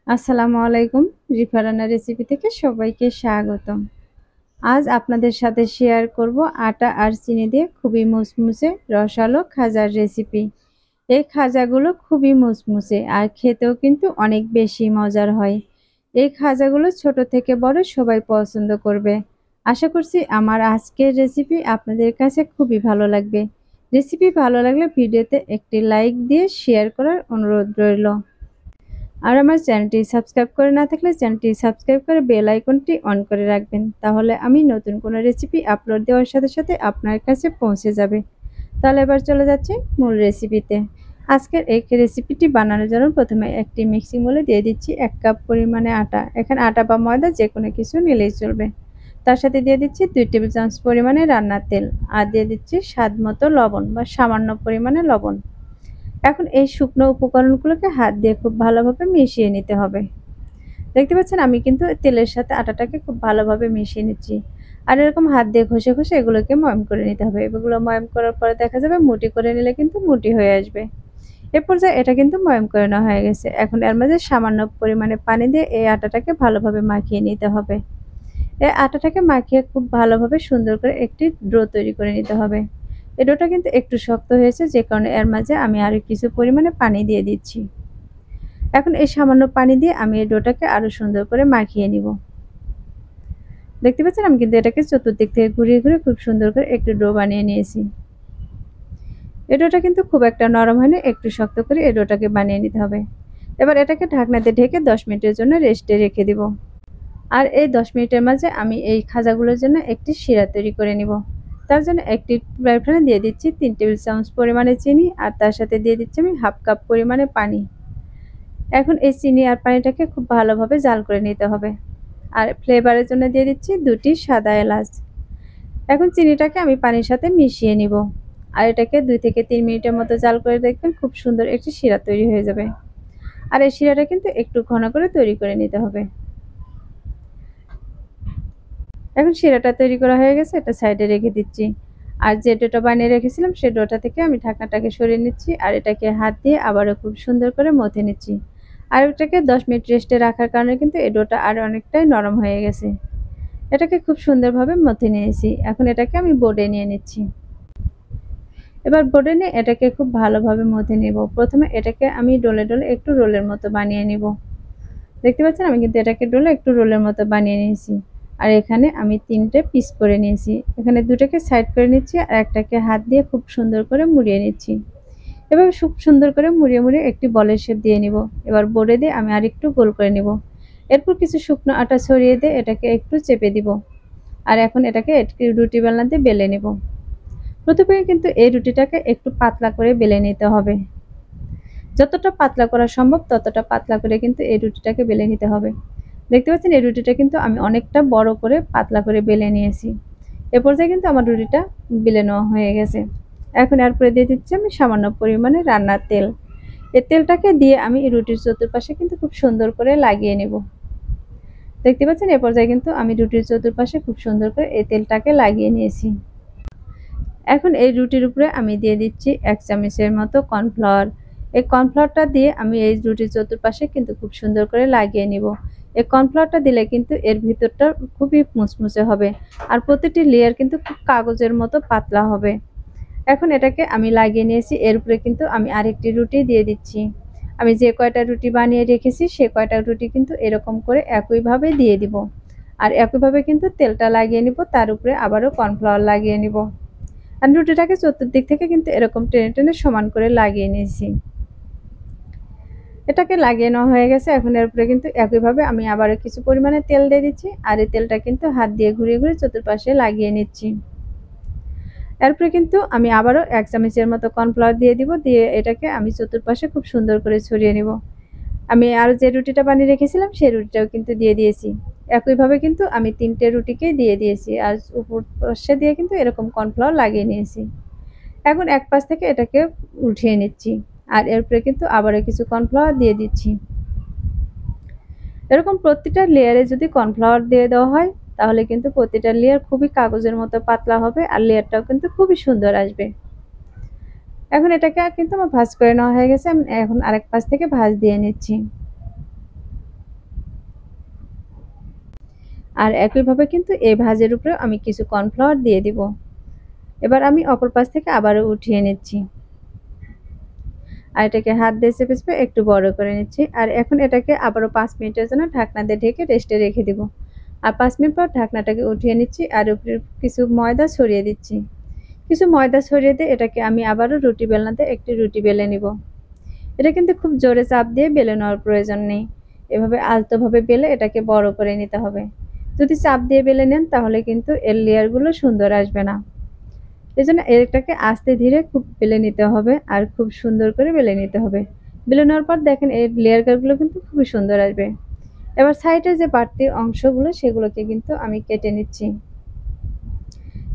আসসালামু আলাইকুম। রিফা রান্নার রেসিপি থেকে সবাইকে স্বাগতম। আজ আপনাদের সাথে শেয়ার করব আটা আর চিনি দিয়ে খুবই মুসমুসে রসালো খাজার রেসিপি। এই খাজাগুলো খুবই মুসমুসে আর খেতেও কিন্তু অনেক বেশি মজার হয়। এই খাজাগুলো ছোট থেকে বড় সবাই পছন্দ করবে। আশা করছি আমার আজকের রেসিপি আপনাদের কাছে খুবই ভালো লাগবে। রেসিপি ভালো লাগলে ভিডিওতে একটি লাইক দিয়ে শেয়ার করার অনুরোধ রইল। আর আমার চ্যানেলটি সাবস্ক্রাইব করে না থাকলে চ্যানেলটি সাবস্ক্রাইব করে বেল আইকনটি অন করে রাখবেন, তাহলে আমি নতুন কোনো রেসিপি আপলোড দেওয়ার সাথে সাথে আপনার কাছে পৌঁছে যাবে। তাহলে এবার চলে যাচ্ছি মূল রেসিপিতে। আজকের এই রেসিপিটি বানানোর জন্য প্রথমে একটি মিক্সিং বোলে দিয়ে দিচ্ছি 1 কাপ পরিমাণে আটা। এখানে আটা বা ময়দা যে কোনো কিছু নিলেই চলবে। তার সাথে দিয়ে দিচ্ছি 2 টেবিল চামচ পরিমাণে রান্নার তেল আর দিয়ে দিচ্ছি স্বাদ মতো লবণ বা সামান্য পরিমাণে লবণ। এখন এই শুকনো উপকরণগুলোকে হাত দিয়ে খুব ভালোভাবে মিশিয়ে নিতে হবে। দেখতে পাচ্ছেন আমি কিন্তু তেলের সাথে আটাটাকে খুব ভালোভাবে মিশিয়ে নিচ্ছি। আর এরকম হাত দিয়ে ঘষে ঘষে এগুলোকে ময়াম করে নিতে হবে। এগুলো ময়াম করার পরে দেখা যাবে মুঠি করে নিলে কিন্তু মুঠি হয়ে আসবে। এ পর্যায়ে এটা কিন্তু ময়াম করে নেওয়া হয়ে গেছে। এখন এর মাঝে সামান্য পরিমাণে পানি দিয়ে এই আটাটাকে ভালোভাবে মাখিয়ে নিতে হবে। এই আটাটাকে মাখিয়ে খুব ভালোভাবে সুন্দর করে একটি ডো তৈরি করে নিতে হবে। এই ডোটা কিন্তু একটু শক্ত হয়েছে, যে কারণে এর মাঝে আমি আরো কিছু পরিমাণে পানি দিয়ে দিচ্ছি। এখন এই সামান্য পানি দিয়ে আমি এই ডোটাকে আরো সুন্দর করে মাখিয়ে নিব। দেখতে পাচ্ছেন আমি কিন্তু এটাকে চতুর্দিক থেকে ঘুরিয়ে ঘুরিয়ে খুব সুন্দর করে একটু ডো বানিয়ে নিয়েছি। এই ডোটা কিন্তু খুব একটা নরম হয়নি, একটু শক্ত করে এই ডোটাকে বানিয়ে নিতে হবে। এবার এটাকে ঢাকনাতে ঢেকে 10 মিনিটের জন্য রেস্টে রেখে দিব। আর এই 10 মিনিটের মাঝে আমি এই খাজাগুলোর জন্য একটি শিরা তৈরি করে নিব। তার জন্য একটি ফ্রাই প্যানে দিয়ে দিচ্ছি 3 টেবিল চামচ পরিমাণে চিনি আর তার সাথে দিয়ে দিচ্ছি আমি হাফ কাপ পরিমাণে পানি। এখন এই চিনি আর পানিটাকে খুব ভালোভাবে জাল করে নিতে হবে। আর ফ্লেভারের জন্য দিয়ে দিচ্ছি 2টি সাদা এলাচ। এখন চিনিটাকে আমি পানির সাথে মিশিয়ে নিব। আর এটাকে 2 থেকে 3 মিনিটের মতো জাল করে দেখবেন খুব সুন্দর একটি শিরা তৈরি হয়ে যাবে। আর এই শিরাটা কিন্তু একটু ঘন করে তৈরি করে নিতে হবে। এখন শিরাটা তৈরি করা হয়ে গেছে, এটা সাইডে রেখে দিচ্ছি। আর যে ডোটা বানিয়ে রেখেছিলাম সেই ডোটা থেকে আমি ঢাকনাটাকে সরিয়ে নিচ্ছি আর এটাকে হাত দিয়ে আবারও খুব সুন্দর করে মথে নিচ্ছি। আর এটাকে 10 মিনিট রেস্টে রাখার কারণে কিন্তু এই ডোটা আর অনেকটাই নরম হয়ে গেছে। এটাকে খুব সুন্দরভাবে মথে নিয়েছি। এখন এটাকে আমি বোর্ডে নিয়ে নিচ্ছি। এবার বোর্ডে নিয়ে এটাকে খুব ভালোভাবে মথে নেব। প্রথমে এটাকে আমি ডলে ডলে একটু রোলের মতো বানিয়ে নিব। দেখতে পাচ্ছেন আমি কিন্তু এটাকে ডলে একটু রোলের মতো বানিয়ে নিয়েছি। আর এখানে আমি 3টে পিস করে নিয়েছি। এখানে দুটোকে সাইড করে নিচ্ছি আর একটাকে হাত দিয়ে খুব সুন্দর করে মুড়িয়ে নিচ্ছি। এভাবে খুব সুন্দর করে মুড়িয়ে মুড়িয়ে একটি বলের শেপ দিয়ে নিব। এবার বোর্ডে দিয়ে আমি আরেকটু গোল করে নিব। এরপর কিছু শুকনো আটা ছড়িয়ে দিয়ে এটাকে একটু চেপে দিব। আর এখন এটাকে একটি রুটি বেলনা দিয়ে বেলে নিব। প্রথমে কিন্তু এই রুটিটাকে একটু পাতলা করে বেলে নিতে হবে। যতটা পাতলা করা সম্ভব ততটা পাতলা করে কিন্তু এই রুটিটাকে বেলে নিতে হবে। দেখতে পাচ্ছেন এই রুটিটা কিন্তু আমি অনেকটা বড় করে পাতলা করে বেলে নিয়েছি। এ পর্যায়ে কিন্তু আমার রুটিটা বেলে নেওয়া হয়ে গেছে। এখন এরপরে দিয়ে দিচ্ছি আমি সামান্য পরিমাণে রান্নার তেল। এই তেলটাকে দিয়ে আমি এই রুটির চতুর্পাশে কিন্তু খুব সুন্দর করে লাগিয়ে নেব। দেখতে পাচ্ছেন এ পর্যায়ে কিন্তু আমি রুটির চতুর্পাশে খুব সুন্দর করে এই তেলটাকে লাগিয়ে নিয়েছি। এখন এই রুটির উপরে আমি দিয়ে দিচ্ছি 1 চামচের মতো কর্নফ্লাওয়ার। এই কর্নফ্লাওয়ারটা দিয়ে আমি এই রুটির চতুর্পাশে কিন্তু খুব সুন্দর করে লাগিয়ে নিব। এই কর্নফ্লাওয়ারটা দিলে কিন্তু এর ভিতরটা খুবই মুচমুচে হবে আর প্রতিটি লেয়ার কিন্তু খুব কাগজের মতো পাতলা হবে। এখন এটাকে আমি লাগিয়ে নিয়েছি, এর উপরে কিন্তু আমি আরেকটি রুটি দিয়ে দিচ্ছি। আমি যে কয়টা রুটি বানিয়ে রেখেছি সে কয়টা রুটি কিন্তু এরকম করে একইভাবে দিয়ে দিব। আর একইভাবে কিন্তু তেলটা লাগিয়ে নিব, তার উপরে আবারও কর্নফ্লাওয়ার লাগিয়ে নিব। আর রুটিটাকে চতুর্দিক থেকে কিন্তু এরকম টেনে টেনে সমান করে লাগিয়ে নিয়েছি। এটাকে লাগিয়ে নেওয়া হয়ে গেছে। এখন এর উপরে কিন্তু একইভাবে আমি আবারও কিছু পরিমাণে তেল দিয়ে দিচ্ছি আর এই তেলটা কিন্তু হাত দিয়ে ঘুরিয়ে ঘুরিয়ে চতুর্পাশে লাগিয়ে নিচ্ছি। এরপরে কিন্তু আমি আবারও 1 চামচের মতো কর্নফ্লাওয়ার দিয়ে দিব, দিয়ে এটাকে আমি চতুর্পাশে খুব সুন্দর করে ছড়িয়ে নিব। আমি আর যে রুটিটা বানিয়ে রেখেছিলাম সেই রুটিটাও কিন্তু দিয়ে দিয়েছি। একইভাবে কিন্তু আমি 3টে রুটিকে দিয়ে দিয়েছি আর উপর পাশে দিয়ে কিন্তু এরকম কর্নফ্লাওয়ার লাগিয়ে নিয়েছি। এখন এক পাশ থেকে এটাকে উঠিয়ে নিচ্ছি আর এরপরে কিন্তু আবারও কিছু কর্নফ্লাওয়ার দিয়ে দিচ্ছি। এরকম প্রতিটা লেয়ারে যদি কর্নফ্লাওয়ার দিয়ে দেওয়া হয় তাহলে কিন্তু প্রতিটা লেয়ার খুবই কাগজের মতো পাতলা হবে আর লেয়ারটাও কিন্তু খুবই সুন্দর আসবে। এখন এটাকে কিন্তু আমার ভাঁজ করে নেওয়া হয়ে গেছে। আমি এখন আরেক পাশ থেকে ভাঁজ দিয়ে নিচ্ছি। আর একইভাবে কিন্তু এই ভাজের উপরে আমি কিছু কর্নফ্লাওয়ার দিয়ে দিব। এবার আমি অপর পাশ থেকে আবারও উঠিয়ে নিচ্ছি আর এটাকে হাত দিয়ে চেপে চেপে একটু বড় করে নিচ্ছি। আর এখন এটাকে আবারও 5 মিনিটের জন্য ঢাকনা দিয়ে ঢেকে রেস্টে রেখে দিব। আর 5 মিনিট পর ঢাকনাটাকে উঠিয়ে নিচ্ছি আর উপরে কিছু ময়দা ছড়িয়ে দিচ্ছি। কিছু ময়দা ছড়িয়ে দিয়ে এটাকে আমি আবারও রুটি বেলনাতে একটি রুটি বেলে নিব। এটা কিন্তু খুব জোরে চাপ দিয়ে বেলে নেওয়ার প্রয়োজন নেই, এভাবে আলতোভাবে বেলে এটাকে বড় করে নিতে হবে। যদি চাপ দিয়ে বেলে নেন তাহলে কিন্তু এর লেয়ারগুলো সুন্দর আসবে না। এজন্য এটাকে আস্তে ধীরে খুব বেলে নিতে হবে আর খুব সুন্দর করে বেলে নিতে হবে। বেলে নেওয়ার পর দেখেন এর লেয়ারগুলো কিন্তু খুবই সুন্দর আসবে। এবার সাইডের যে বাড়তি অংশগুলো সেগুলোকে কিন্তু আমি কেটে নিচ্ছি।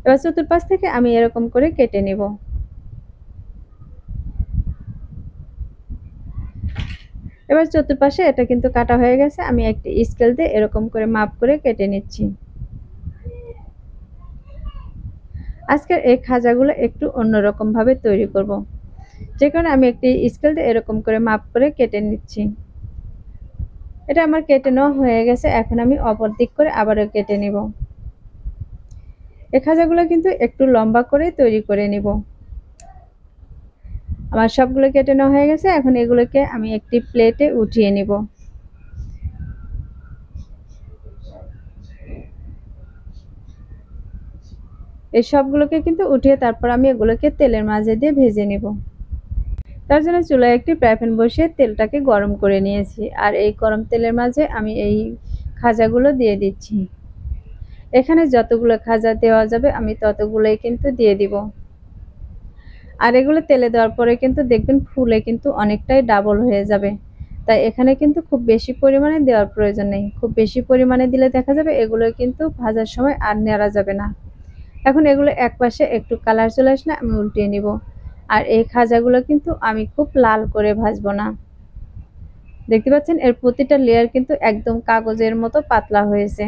এবার চতুর্পাশ থেকে আমি এরকম করে কেটে নিব। এবার চতুর্পাশে এটা কিন্তু কাটা হয়ে গেছে, আমি একটি স্কেল দিয়ে এরকম করে মাপ করে কেটে নিচ্ছি। আজকের এই খাজাগুলো একটু অন্যরকম ভাবে তৈরি করব, যে কারণে আমি একটি স্কেল দিয়ে এরকম করে মাপ করে কেটে নিচ্ছি। এটা আমার কেটে নেওয়া হয়ে গেছে, এখন আমি অপর দিক করে আবারও কেটে নিব। এই খাজাগুলো কিন্তু একটু লম্বা করে তৈরি করে নিব। আমার সবগুলো কেটে নেওয়া হয়ে গেছে, এখন এগুলোকে আমি একটি প্লেটে উঠিয়ে নিব। এই সবগুলোকে কিন্তু উঠিয়ে তারপর আমি এগুলোকে তেলের মাঝে দিয়ে ভেজে নিব। তার জন্য চুলায় একটি ফ্রাই প্যান বসিয়ে তেলটাকে গরম করে নিয়েছি আর এই গরম তেলের মাঝে আমি এই খাজাগুলো দিয়ে দিচ্ছি। এখানে যতগুলো খাজা দেওয়া যাবে আমি ততগুলোই কিন্তু দিয়ে দিব। আর এগুলো তেলে দেওয়ার পরে কিন্তু দেখবেন ফুলে কিন্তু অনেকটাই ডাবল হয়ে যাবে, তাই এখানে কিন্তু খুব বেশি পরিমাণে দেওয়ার প্রয়োজন নেই। খুব বেশি পরিমাণে দিলে দেখা যাবে এগুলো কিন্তু ভাজার সময় আর নেড়া যাবে না। এখন এগুলো এক পাশে একটু কালার চলে আসলে আমি উল্টিয়ে নিব। আর এই খাজাগুলো কিন্তু আমি খুব লাল করে ভাজবো না। দেখতে পাচ্ছেন এর প্রতিটা লেয়ার কিন্তু একদম কাগজের মতো পাতলা হয়েছে।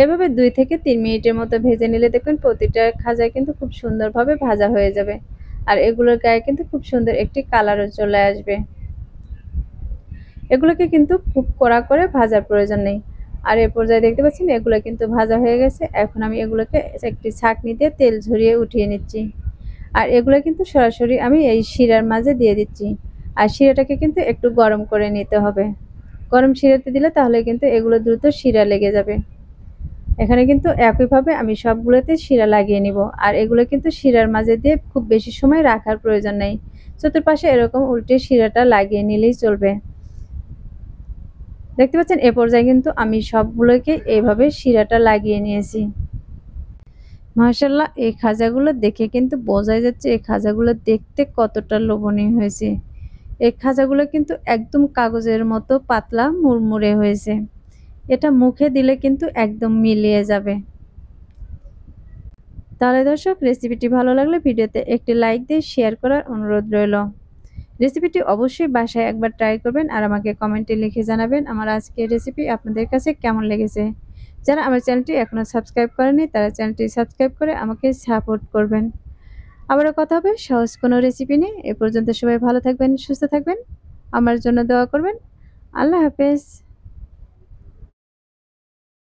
এভাবে 2 থেকে 3 মিনিটের মতো ভেজে নিলে দেখবেন প্রতিটা খাজা কিন্তু খুব সুন্দরভাবে ভাজা হয়ে যাবে আর এগুলোর গায়ে কিন্তু খুব সুন্দর একটি কালারও চলে আসবে। এগুলোকে কিন্তু খুব কড়া করে ভাজার প্রয়োজন নেই। আর এই পর্যায়ে দেখতে পাচ্ছেন এগুলো কিন্তু ভাজা হয়ে গেছে, এখন আমি এগুলোকে একটি ছাঁকনি দিয়ে তেল ঝরিয়ে উঠিয়ে নিচ্ছি। আর এগুলো কিন্তু সরাসরি আমি এই শিরার মাঝে দিয়ে দিচ্ছি। আর শিরাটাকে কিন্তু একটু গরম করে নিতে হবে। গরম শিরাতে দিলে তাহলে কিন্তু এগুলো দ্রুত শিরা লেগে যাবে। এখানে কিন্তু একইভাবে আমি সবগুলোতে শিরা লাগিয়ে নিব। আর এগুলো কিন্তু শিরার মাঝে দিয়ে খুব বেশি সময় রাখার প্রয়োজন নেই, চতুর্পাশে এরকম উল্টে শিরাটা লাগিয়ে নিলেই চলবে। দেখতে পাচ্ছেন এ পর্যায়ে কিন্তু আমি সবগুলোকে এইভাবে শিরাটা লাগিয়ে নিয়েছি। মাশাআল্লাহ, এই খাজাগুলো দেখে কিন্তু বোঝাই যাচ্ছে এই খাজাগুলো দেখতে কতটা লোভনীয় হয়েছে। এই খাজাগুলো কিন্তু একদম কাগজের মতো পাতলা মুড়মুড়ে হয়েছে। এটা মুখে দিলে কিন্তু একদম মিলিয়ে যাবে। তাহলে দর্শক, রেসিপিটি ভালো লাগলে ভিডিওতে একটি লাইক দিয়ে শেয়ার করার অনুরোধ রইল। রেসিপিটি অবশ্যই বাসায় একবার ট্রাই করবেন আর আমাকে কমেন্টে লিখে জানাবেন আমার আজকের রেসিপি আপনাদের কাছে কেমন লেগেছে। যারা আমার চ্যানেলটি এখনও সাবস্ক্রাইব করেনি তারা চ্যানেলটি সাবস্ক্রাইব করে আমাকে সাপোর্ট করবেন। আবারও কথা হবে সহজ কোনো রেসিপি নিয়ে। এ পর্যন্ত সবাই ভালো থাকবেন, সুস্থ থাকবেন, আমার জন্য দোয়া করবেন। আল্লাহ হাফেজ।